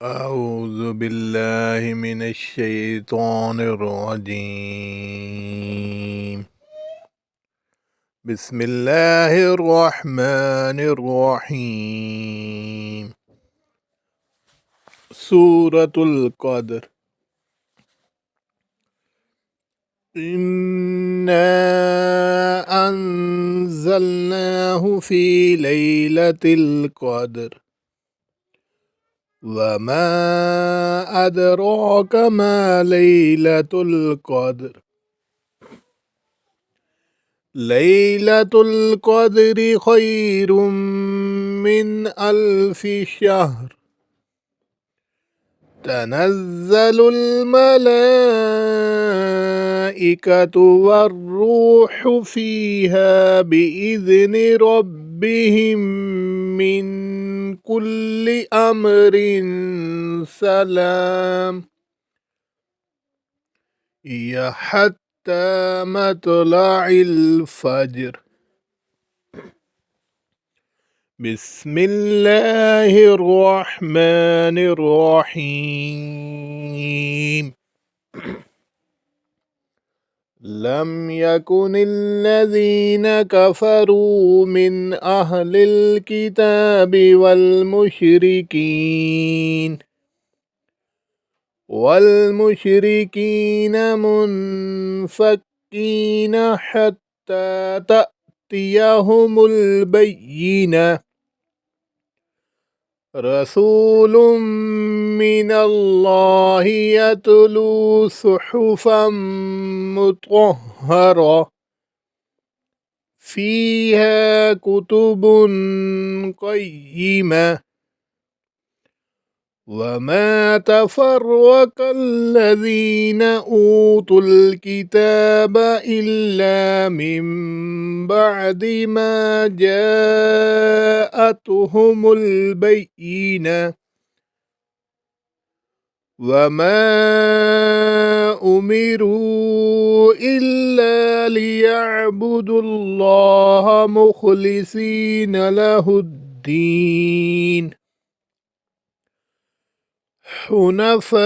أعوذ بالله من الشيطان الرجيم. بسم الله الرحمن الرحيم. سورة القدر. إنا أنزلناه في ليلة القدر وما أدراك ما ليلة القدر. ليلة القدر خير من 1000 شهر. تنزل الملائكة والروح فيها بإذن ربهم من كل أمر سلام هي حتى مطلع الفجر. بسم الله الرحمن الرحيم. لم يكن الذين كفروا من أهل الكتاب والمشركين منفكين حتى تأتيهم البينة. رسول من الله يتلو صحفا مطهرة فيها كتب قيمة. وما تفرق الذين أوتوا الكتاب إلا من بعد ما جاءتهم البينة. وما أمروا إلا ليعبدوا الله مخلصين له الدين حنفاء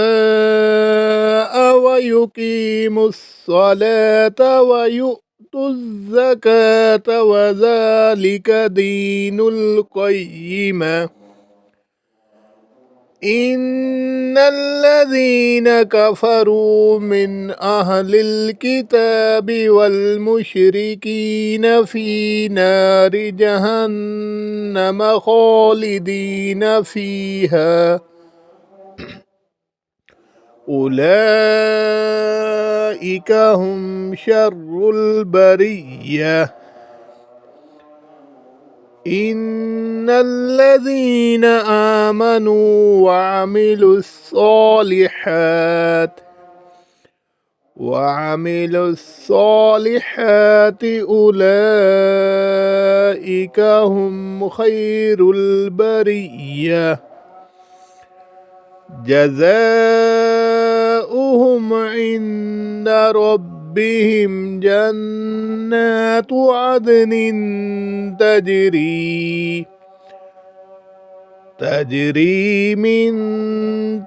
ويقيموا الصلاة ويؤتوا الزكاة وذلك دين القيمة. إن الذين كفروا من أهل الكتاب والمشركين في نار جهنم خالدين فيها أولئك هم شر البرية. إن الذين آمنوا وعملوا الصالحات أولئك هم خير البرية. جزاؤهم عند ربهم جنات عدن تجري من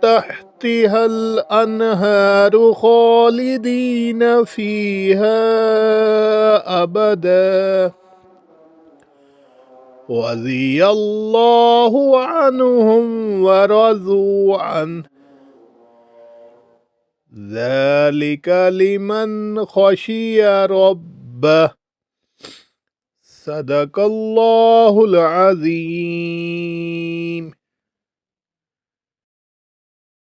تحتها الأنهار خالدين فيها أبدا رضي الله عنهم ورضوا عنه ذلك لمن خشي ربه. صدق الله العظيم.